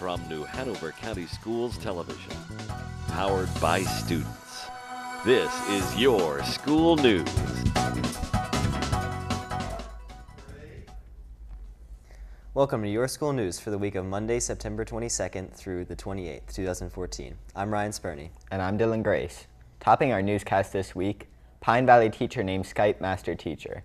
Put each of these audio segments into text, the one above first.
from New Hanover County Schools Television. Powered by students. This is your school news. Welcome to Your School News for the week of Monday, September 22nd through the 28th, 2014. I'm Ryan Spurney. And I'm Dylan Grace. Topping our newscast this week, Pine Valley teacher named Skype Master Teacher.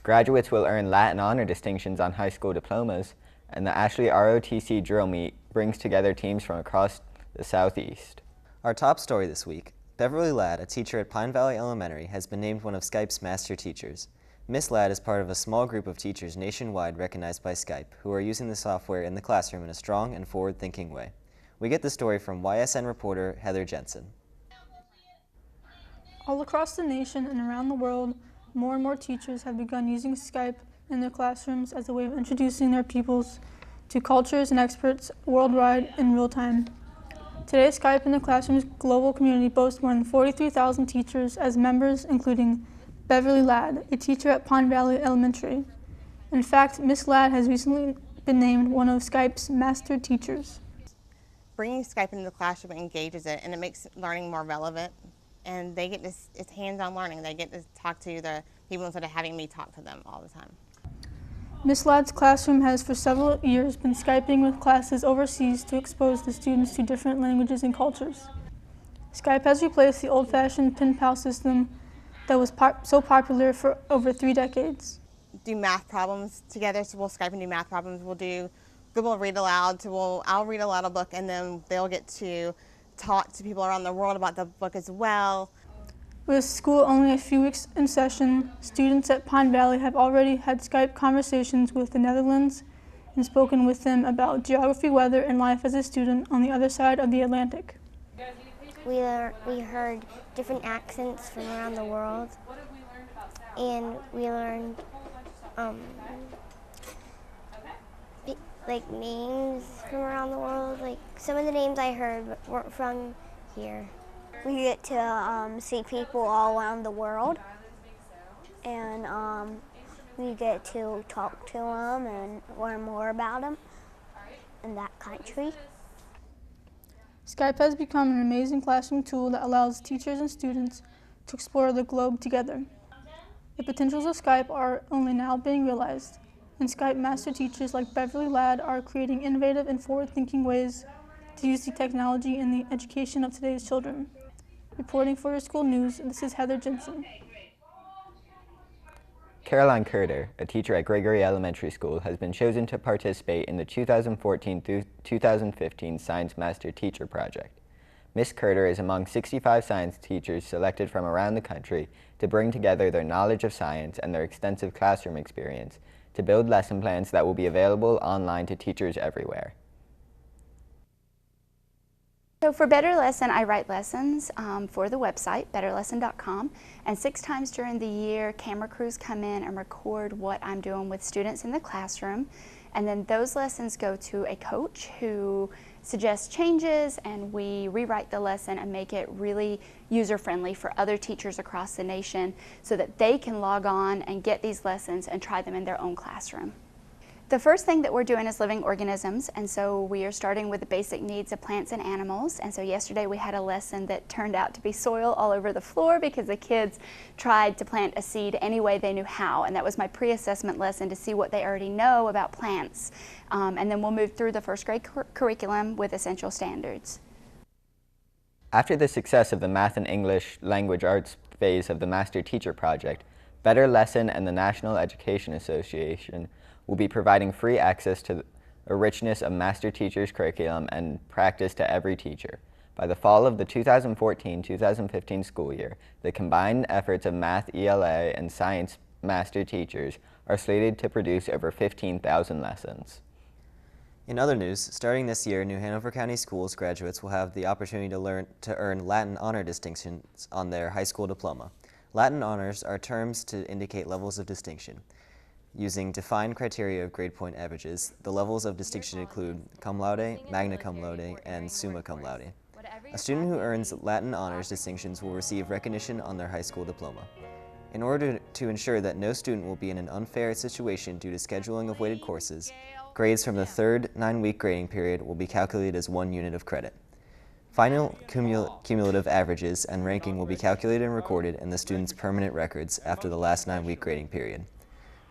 Graduates will earn Latin honor distinctions on high school diplomas, and the Ashley ROTC drill meet brings together teams from across the Southeast. Our top story this week, Beverly Ladd, a teacher at Pine Valley Elementary, has been named one of Skype's master teachers. Miss Ladd is part of a small group of teachers nationwide recognized by Skype who are using the software in the classroom in a strong and forward-thinking way. We get the story from YSN reporter Heather Jensen. All across the nation and around the world, more and more teachers have begun using Skype in their classrooms as a way of introducing their pupils to cultures and experts worldwide in real time. Today, Skype in the classroom's global community boasts more than 43,000 teachers as members, including Beverly Ladd, a teacher at Pine Valley Elementary. In fact, Miss Ladd has recently been named one of Skype's master teachers. Bringing Skype into the classroom engages it, and it makes learning more relevant. And they get this, it's hands-on learning. They get to talk to the people instead of having me talk to them all the time. Miss Ladd's classroom has for several years been Skyping with classes overseas to expose the students to different languages and cultures. Skype has replaced the old-fashioned pen pal system that was so popular for over 3 decades. Do math problems together, so we'll Skype and do math problems. We'll read aloud, so I'll read aloud a book, and then they'll get to talk to people around the world about the book as well. With school only a few weeks in session, students at Pine Valley have already had Skype conversations with the Netherlands and spoken with them about geography, weather, and life as a student on the other side of the Atlantic. We heard different accents from around the world, and we learned like names from around the world. Like some of the names I heard weren't from here. We get to see people all around the world, and we get to talk to them and learn more about them in that country. Skype has become an amazing classroom tool that allows teachers and students to explore the globe together. The potentials of Skype are only now being realized, and Skype master teachers like Beverly Ladd are creating innovative and forward-thinking ways to use the technology in the education of today's children. Reporting for Your School News, this is Heather Jensen. Caroline Curter, a teacher at Gregory Elementary School, has been chosen to participate in the 2014 through 2015 Science Master Teacher Project. Miss Curter is among 65 science teachers selected from around the country to bring together their knowledge of science and their extensive classroom experience to build lesson plans that will be available online to teachers everywhere. So for Better Lesson, I write lessons for the website, betterlesson.com, and 6 times during the year, camera crews come in and record what I'm doing with students in the classroom, and then those lessons go to a coach who suggests changes, and we rewrite the lesson and make it really user-friendly for other teachers across the nation so that they can log on and get these lessons and try them in their own classroom. The first thing that we're doing is living organisms, and so we are starting with the basic needs of plants and animals. And so yesterday we had a lesson that turned out to be soil all over the floor because the kids tried to plant a seed any way they knew how, and that was my pre-assessment lesson to see what they already know about plants. And then we'll move through the first grade curriculum with essential standards. After the success of the Math and English Language Arts phase of the Master Teacher Project, Better Lesson and the National Education Association will be providing free access to a richness of master teachers' curriculum and practice to every teacher. By the fall of the 2014-2015 school year, the combined efforts of math ELA and science master teachers are slated to produce over 15,000 lessons. In other news, starting this year, New Hanover County Schools graduates will have the opportunity to earn Latin honor distinctions on their high school diploma. Latin honors are terms to indicate levels of distinction. Using defined criteria of grade point averages, the levels of distinction include cum laude, magna cum laude, and summa cum laude. A student who earns Latin honors distinctions will receive recognition on their high school diploma. In order to ensure that no student will be in an unfair situation due to scheduling of weighted courses, grades from the third 9-week grading period will be calculated as 1 unit of credit. Final cumulative averages and ranking will be calculated and recorded in the student's permanent records after the last 9-week grading period.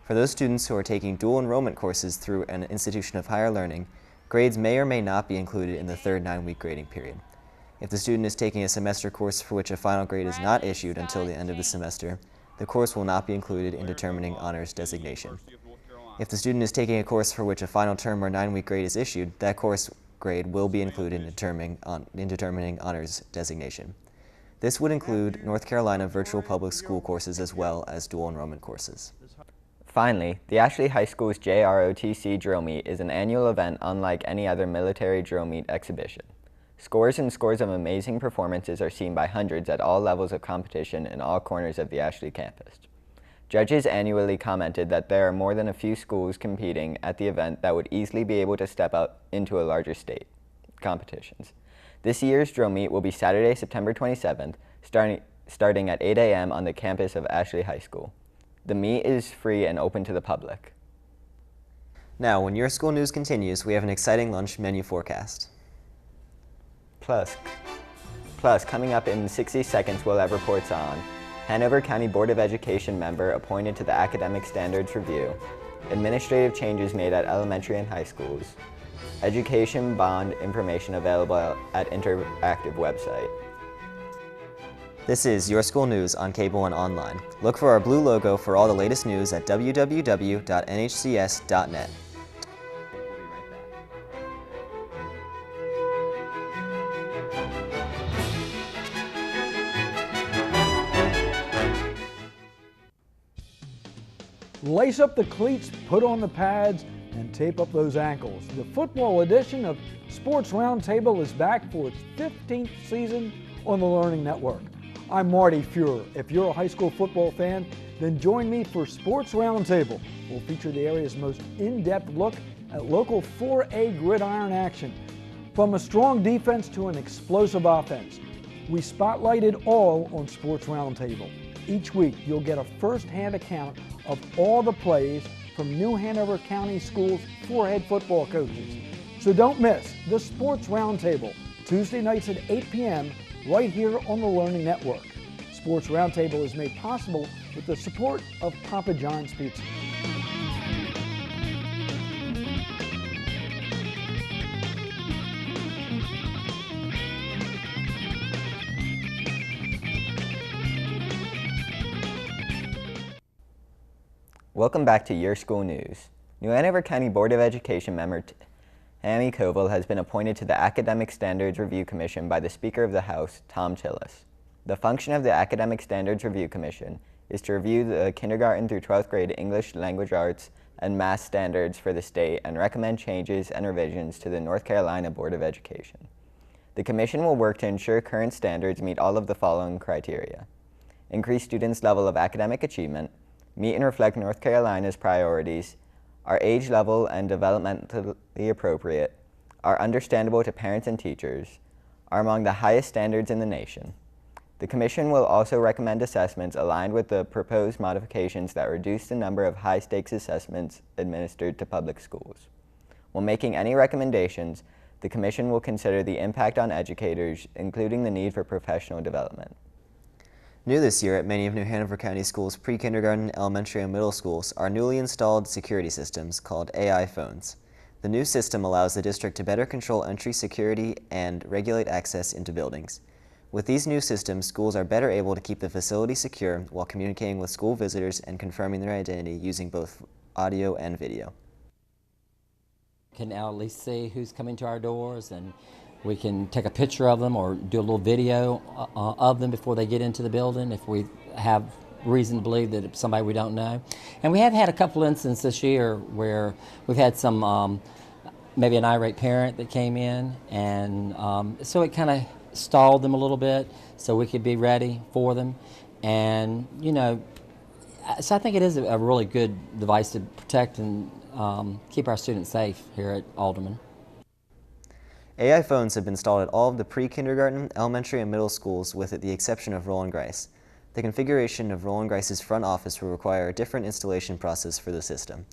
For those students who are taking dual enrollment courses through an institution of higher learning, grades may or may not be included in the third 9-week grading period. If the student is taking a semester course for which a final grade is not issued until the end of the semester, the course will not be included in determining honors designation. If the student is taking a course for which a final term or 9-week grade is issued, that course grade will be included in determining honors designation. This would include North Carolina virtual public school courses as well as dual enrollment courses. Finally, the Ashley High School's JROTC Drill Meet is an annual event unlike any other military drill meet exhibition. Scores and scores of amazing performances are seen by hundreds at all levels of competition in all corners of the Ashley campus. Judges annually commented that there are more than a few schools competing at the event that would easily be able to step up into a larger state competitions. This year's drill meet will be Saturday, September 27th, starting at 8 a.m. on the campus of Ashley High School. The meet is free and open to the public. Now, when your school news continues, we have an exciting lunch menu forecast. Plus, coming up in 60 seconds, we'll have reports on Hanover County Board of Education member appointed to the Academic Standards Review, administrative changes made at elementary and high schools, education bond information available at interactive website. This is Your School News on cable and online. Look for our blue logo for all the latest news at www.nhcs.net. Lace up the cleats, put on the pads, and tape up those ankles. The football edition of Sports Roundtable is back for its 15th season on the Learning Network. I'm Marty Fuhrer. If you're a high school football fan, then join me for Sports Roundtable. We'll feature the area's most in-depth look at local 4A gridiron action. From a strong defense to an explosive offense, we spotlight it all on Sports Roundtable. Each week, you'll get a first-hand account of all the plays from New Hanover County Schools' 4 head football coaches. So don't miss the Sports Roundtable, Tuesday nights at 8 p.m. right here on the Learning Network. Sports Roundtable is made possible with the support of Papa John's Pizza. Welcome back to Your School News. New Hanover County Board of Education member Tammy Koval has been appointed to the Academic Standards Review Commission by the Speaker of the House, Tom Tillis. The function of the Academic Standards Review Commission is to review the kindergarten through 12th grade English, language arts, and math standards for the state and recommend changes and revisions to the North Carolina Board of Education. The commission will work to ensure current standards meet all of the following criteria: increase students' level of academic achievement, meet and reflect North Carolina's priorities, are age level and developmentally appropriate, are understandable to parents and teachers, are among the highest standards in the nation. The Commission will also recommend assessments aligned with the proposed modifications that reduce the number of high-stakes assessments administered to public schools. When making any recommendations, the Commission will consider the impact on educators, including the need for professional development. New this year at many of New Hanover County Schools' pre-kindergarten, elementary, and middle schools are newly installed security systems called AI phones. The new system allows the district to better control entry security and regulate access into buildings. With these new systems, schools are better able to keep the facility secure while communicating with school visitors and confirming their identity using both audio and video. Can now at least see who's coming to our doors, and we can take a picture of them or do a little video of them before they get into the building if we have reason to believe that it's somebody we don't know. And we have had a couple instances this year where we've had some, maybe an irate parent that came in, and so it kind of stalled them a little bit so we could be ready for them. And, you know, so I think it is a really good device to protect and keep our students safe here at Alderman. AI phones have been installed at all of the pre-kindergarten, elementary, and middle schools with the exception of Roland Grice. The configuration of Roland Grice's front office will require a different installation process for the system.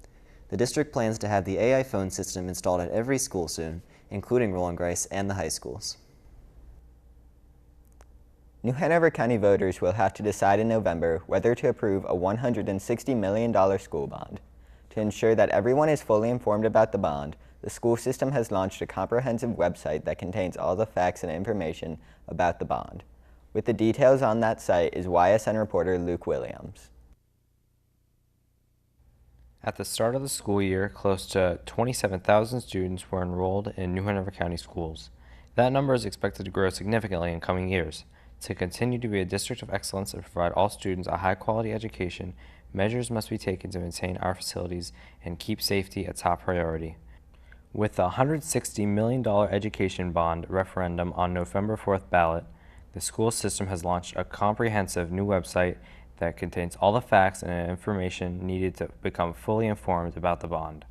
The district plans to have the AI phone system installed at every school soon, including Roland Grice and the high schools. New Hanover County voters will have to decide in November whether to approve a $160 million school bond. To ensure that everyone is fully informed about the bond, the school system has launched a comprehensive website that contains all the facts and information about the bond. With the details on that site is YSN reporter Luke Williams. At the start of the school year, close to 27,000 students were enrolled in New Hanover County schools. That number is expected to grow significantly in coming years. To continue to be a district of excellence and provide all students a high-quality education, measures must be taken to maintain our facilities and keep safety a top priority. With the $160 million education bond referendum on November 4th ballot, the school system has launched a comprehensive new website that contains all the facts and information needed to become fully informed about the bond.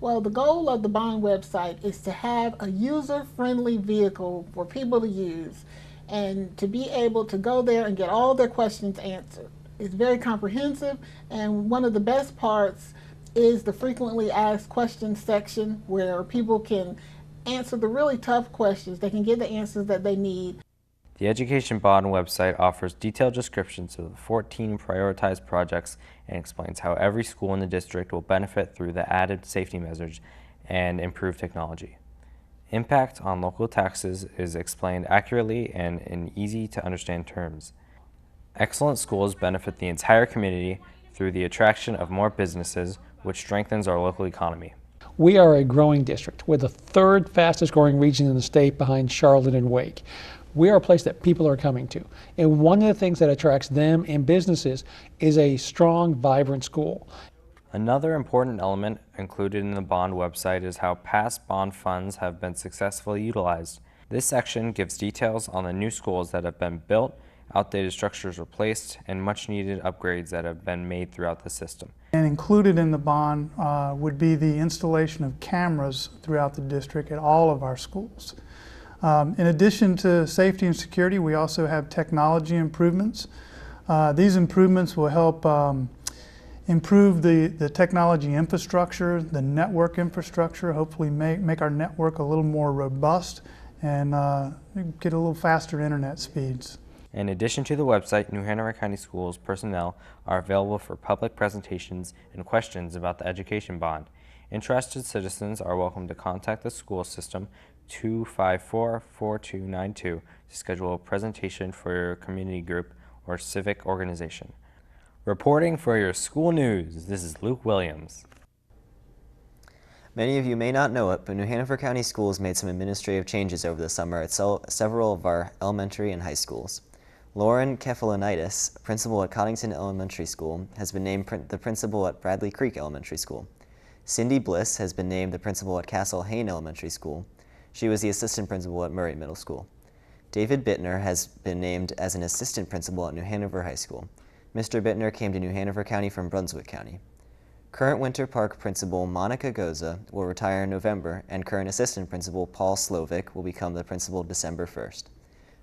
Well, the goal of the bond website is to have a user-friendly vehicle for people to use and to be able to go there and get all their questions answered. It's very comprehensive, and one of the best parts is the frequently asked questions section where people can answer the really tough questions. They can get the answers that they need. The Education Bond website offers detailed descriptions of the 14 prioritized projects and explains how every school in the district will benefit through the added safety measures and improved technology. Impact on local taxes is explained accurately and in easy-to-understand terms. Excellent schools benefit the entire community through the attraction of more businesses, which strengthens our local economy. We are a growing district. We're the third fastest growing region in the state behind Charlotte and Wake. We are a place that people are coming to. And one of the things that attracts them and businesses is a strong, vibrant school. Another important element included in the bond website is how past bond funds have been successfully utilized. This section gives details on the new schools that have been built, outdated structures replaced, and much needed upgrades that have been made throughout the system. And included in the bond would be the installation of cameras throughout the district at all of our schools. In addition to safety and security, we also have technology improvements. These improvements will help improve the technology infrastructure, the network infrastructure, hopefully make our network a little more robust and get a little faster internet speeds. In addition to the website, New Hanover County Schools personnel are available for public presentations and questions about the education bond. Interested citizens are welcome to contact the school system 254-4292 to schedule a presentation for your community group or civic organization. Reporting for your school news, this is Luke Williams. Many of you may not know it, but New Hanover County Schools made some administrative changes over the summer at several of our elementary and high schools. Lauren Kefalonitis, principal at Coddington Elementary School, has been named the principal at Bradley Creek Elementary School. Cindy Bliss has been named the principal at Castle Hayne Elementary School. She was the assistant principal at Murray Middle School. David Bittner has been named as an assistant principal at New Hanover High School. Mr. Bittner came to New Hanover County from Brunswick County. Current Winter Park principal Monica Goza will retire in November, and current assistant principal Paul Slovic will become the principal December 1st.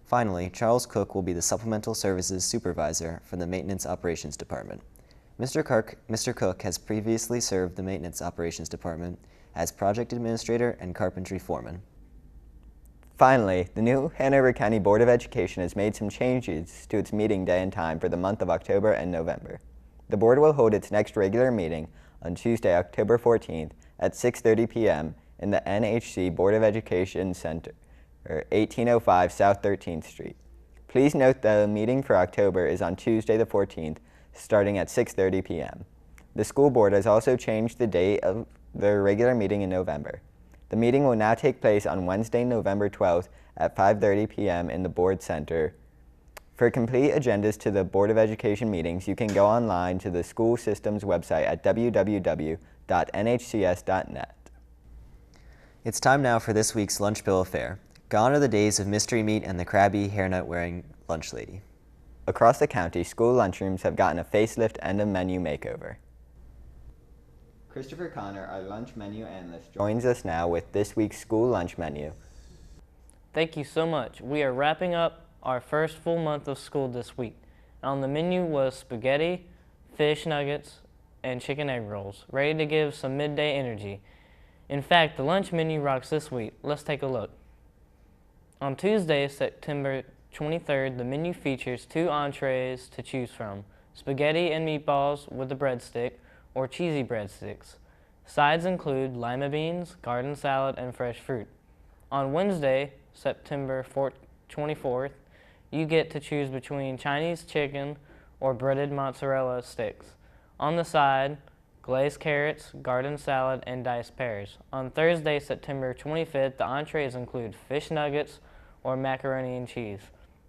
Finally, Charles Cook will be the supplemental services supervisor for the Maintenance Operations Department. Mr. Cook has previously served the Maintenance Operations Department as project administrator and carpentry foreman. Finally, the New Hanover County Board of Education has made some changes to its meeting day and time for the month of October and November. The board will hold its next regular meeting on Tuesday, October 14th at 6:30 p.m. in the NHC Board of Education Center, 1805 South 13th Street. Please note the meeting for October is on Tuesday the 14th, starting at 6:30 p.m. The school board has also changed the date of their regular meeting in November. The meeting will now take place on Wednesday, November 12th at 5:30 p.m. in the Board Center. For complete agendas to the Board of Education meetings, you can go online to the school system's website at www.nhcs.net. It's time now for this week's lunch bill of fare. Gone are the days of mystery meat and the crabby, hairnet-wearing lunch lady. Across the county, school lunchrooms have gotten a facelift and a menu makeover. Christopher Connor, our lunch menu analyst, joins us now with this week's school lunch menu. Thank you so much. We are wrapping up our first full month of school this week. On the menu was spaghetti, fish nuggets, and chicken egg rolls, ready to give some midday energy. In fact, the lunch menu rocks this week. Let's take a look. On Tuesday, September 23rd, the menu features 2 entrees to choose from: spaghetti and meatballs with a breadstick or cheesy breadsticks. Sides include lima beans, garden salad, and fresh fruit. On Wednesday, September 24th, you get to choose between Chinese chicken or breaded mozzarella sticks. On the side, glazed carrots, garden salad, and diced pears. On Thursday, September 25th, the entrees include fish nuggets or macaroni and cheese.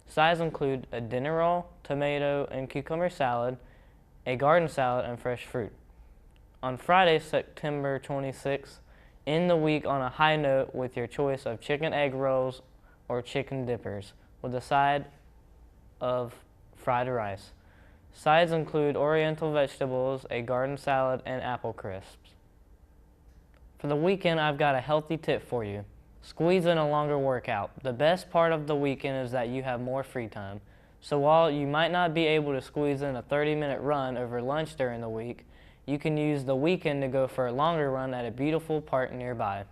Sides include a dinner roll, tomato and cucumber salad, a garden salad, and fresh fruit. On Friday, September 26th, end the week on a high note with your choice of chicken egg rolls or chicken dippers with a side of fried rice. Sides include oriental vegetables, a garden salad, and apple crisps. For the weekend, I've got a healthy tip for you. Squeeze in a longer workout. The best part of the weekend is that you have more free time. So while you might not be able to squeeze in a 30-minute run over lunch during the week, you can use the weekend to go for a longer run at a beautiful park nearby.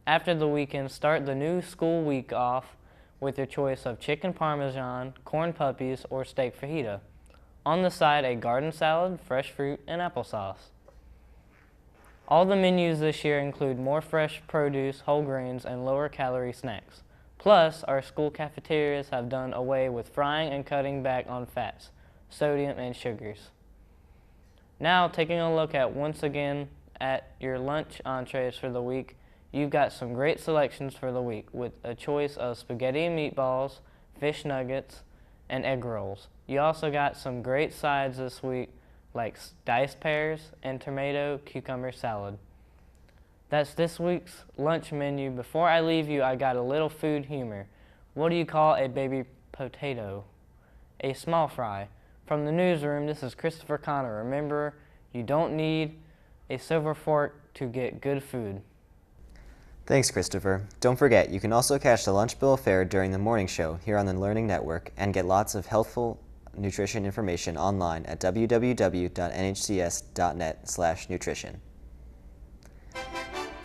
After the weekend, start the new school week off with your choice of chicken parmesan, corn puppies, or steak fajita. On the side, a garden salad, fresh fruit, and applesauce. All the menus this year include more fresh produce, whole grains, and lower calorie snacks. Plus, our school cafeterias have done away with frying and cutting back on fats, sodium, and sugars. Now, taking a look at once again at your lunch entrees for the week, you've got some great selections for the week with a choice of spaghetti and meatballs, fish nuggets, and egg rolls. You also got some great sides this week like diced pears and tomato cucumber salad. That's this week's lunch menu. Before I leave you, I got a little food humor. What do you call a baby potato? A small fry. From the newsroom, this is Christopher Connor. Remember, you don't need a silver fork to get good food. Thanks, Christopher. Don't forget, you can also catch the Lunch Bill of Fare during the morning show here on the Learning Network and get lots of helpful nutrition information online at www.nhcs.net/nutrition.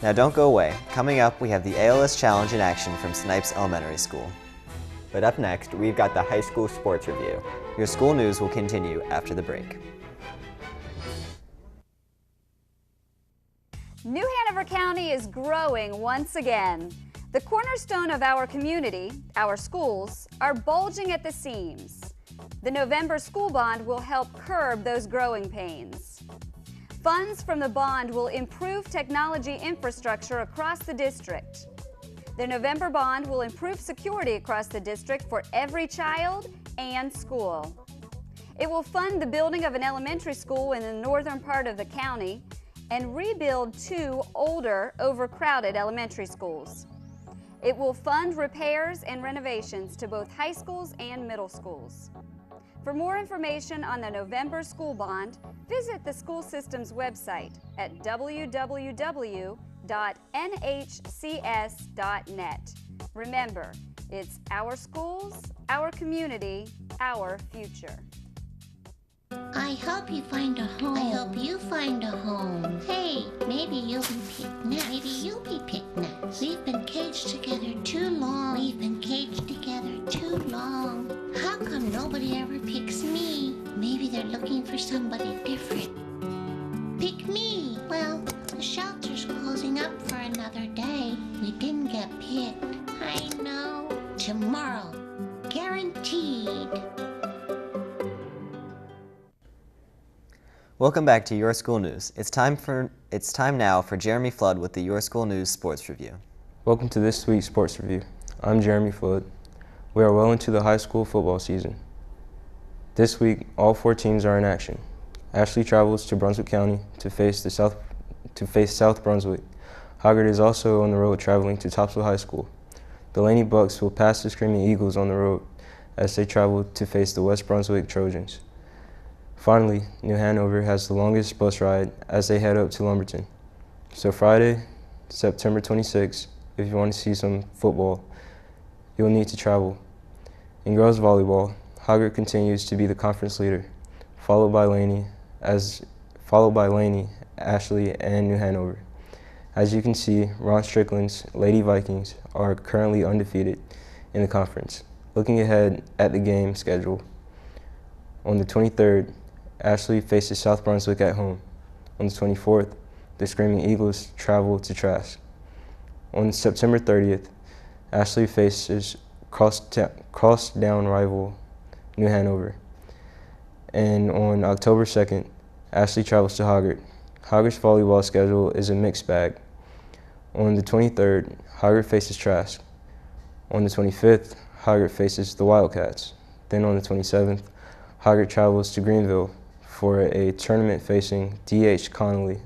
Now don't go away. Coming up, we have the ALS Challenge in action from Snipes Elementary School. But up next, we've got the high school sports review. Your school news will continue after the break. New Hanover County is growing once again. The cornerstone of our community, our schools, are bulging at the seams. The November school bond will help curb those growing pains. Funds from the bond will improve technology infrastructure across the district. The November bond will improve security across the district for every child and school. It will fund the building of an elementary school in the northern part of the county and rebuild 2 older, overcrowded elementary schools. It will fund repairs and renovations to both high schools and middle schools. For more information on the November school bond, visit the school system's website at www.nhcs.net. Remember, it's our schools, our community, our future. I hope you find a home. I hope you find a home. Hey, maybe you'll be picked next. Maybe you'll be picked next. We've been caged together too long. We've been caged together too long. How come nobody ever picks me? Maybe they're looking for somebody different. Pick me. Well, the shelter's closing up for another day. We didn't get picked. I know. Tomorrow. Guaranteed. Welcome back to Your School News. It's time now for Jeremy Flood with the Your School News Sports Review. Welcome to this week's Sports Review. I'm Jeremy Flood. We are well into the high school football season. This week, all 4 teams are in action. Ashley travels to Brunswick County to face South Brunswick. Hoggard is also on the road traveling to Topsail High School. The Laney Bucks will pass the Screaming Eagles on the road as they travel to face the West Brunswick Trojans. Finally, New Hanover has the longest bus ride as they head up to Lumberton. So Friday, September 26th, if you want to see some football, you'll need to travel. In girls volleyball, Hoggard continues to be the conference leader, followed by Laney as followed by Laney, Ashley, and New Hanover. As you can see, Ron Strickland's Lady Vikings are currently undefeated in the conference. Looking ahead at the game schedule, on the 23rd, Ashley faces South Brunswick at home. On the 24th, the Screaming Eagles travel to Trask. On September 30th, Ashley faces cross-down rival New Hanover. And on October 2nd, Ashley travels to Hoggart. Hoggart's volleyball schedule is a mixed bag. On the 23rd, Hoggart faces Trask. On the 25th, Hoggart faces the Wildcats. Then on the 27th, Hoggart travels to Greenville for a tournament facing D.H. Connolly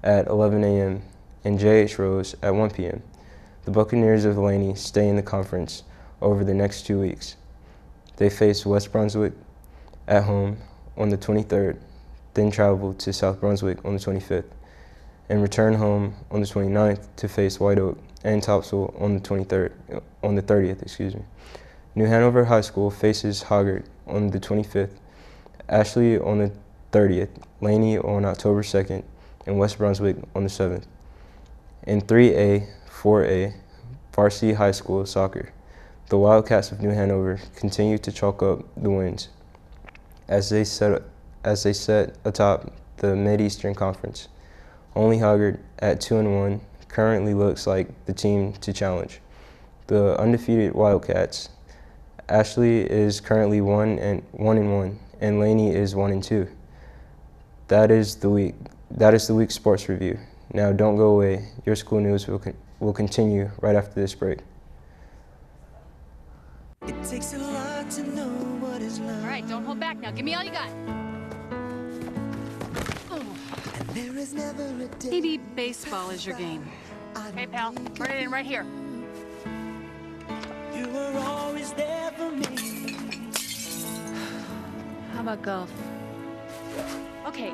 at 11 a.m. and J.H. Rose at 1 p.m. The Buccaneers of Laney stay in the conference over the next 2 weeks. They face West Brunswick at home on the 23rd, then travel to South Brunswick on the 25th, and return home on the 29th to face White Oak and Topsail on the 30th. New Hanover High School faces Hoggart on the 25th, Ashley on the 30th, Laney on October 2nd, and West Brunswick on the 7th. In 3A, 4A, varsity high school soccer, the Wildcats of New Hanover continue to chalk up the wins as they set atop the Mid-Eastern Conference. Only Hoggart at 2-1 currently looks like the team to challenge. The undefeated Wildcats, Ashley is currently 1-1, and Laney is 1-2. That is the week's sports review. Now don't go away. Your school news will continue right after this break. It takes a lot to know what is love. All right, don't hold back now. Give me all you got. And there is never a day. Maybe baseball is your game. Hey, pal, put it in right here. You were always there for me. How about golf? Okay,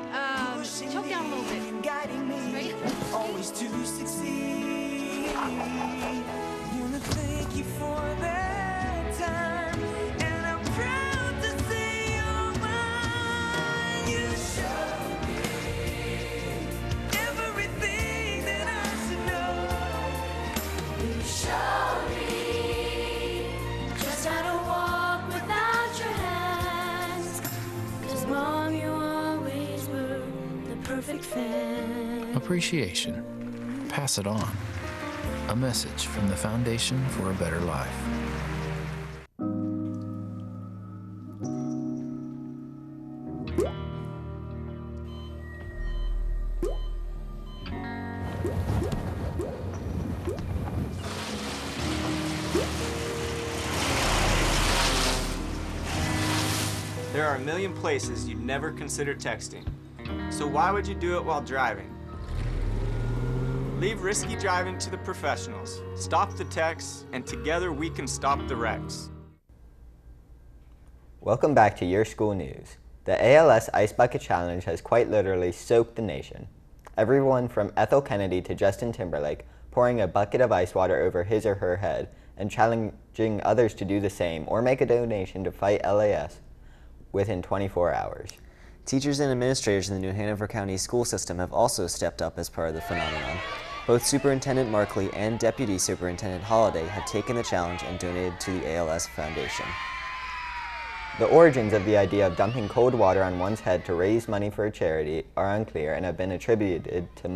choke down a little bit. Guiding me, Straight. always to succeed. Wanna thank you for that time, and I'm proud to say you're mine. You showed me everything that I should know. You showed me just how to walk without your hands. 'Cause Mom, you always were the perfect fan. Appreciation. Pass it on. A message from the Foundation for a Better Life. There are a million places you'd never consider texting. So why would you do it while driving? Leave risky driving to the professionals. Stop the texts, and together we can stop the wrecks. Welcome back to Your School News. The ALS Ice Bucket Challenge has quite literally soaked the nation. Everyone from Ethel Kennedy to Justin Timberlake pouring a bucket of ice water over his or her head and challenging others to do the same or make a donation to fight LAS within 24 hours. Teachers and administrators in the New Hanover County school system have also stepped up as part of the phenomenon. Both Superintendent Markley and Deputy Superintendent Holliday have taken the challenge and donated to the ALS Foundation. The origins of the idea of dumping cold water on one's head to raise money for a charity are unclear and have been attributed to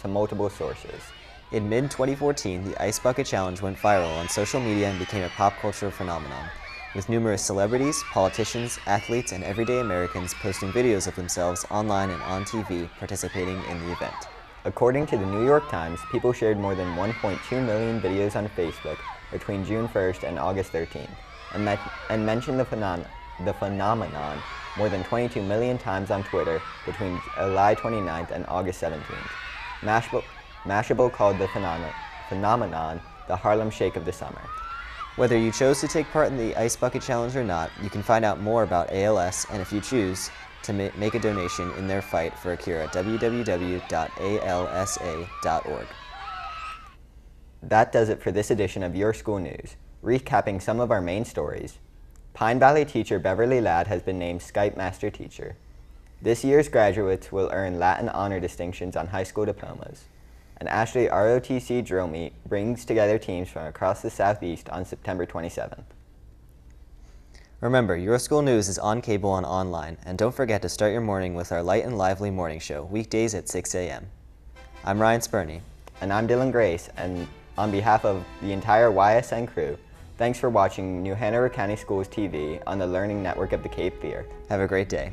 multiple sources. In mid-2014, the Ice Bucket Challenge went viral on social media and became a pop culture phenomenon, with numerous celebrities, politicians, athletes, and everyday Americans posting videos of themselves online and on TV participating in the event. According to the New York Times, people shared more than 1.2 million videos on Facebook between June 1st and August 13th, and mentioned the phenomenon more than 22 million times on Twitter between July 29th and August 17th. Mashable called the phenomenon the Harlem Shake of the summer. Whether you chose to take part in the Ice Bucket Challenge or not, you can find out more about ALS, and if you choose, to make a donation in their fight for a cure at www.alsa.org. That does it for this edition of Your School News. Recapping some of our main stories, Pine Valley teacher Beverly Ladd has been named Skype Master Teacher. This year's graduates will earn Latin honor distinctions on high school diplomas. An Ashley ROTC drill meet brings together teams from across the Southeast on September 27th. Remember, your school news is on cable and online, and don't forget to start your morning with our light and lively morning show, weekdays at 6 a.m. I'm Ryan Spurney. And I'm Dylan Grace, and on behalf of the entire YSN crew, thanks for watching New Hanover County Schools TV on the Learning Network of the Cape Fear. Have a great day.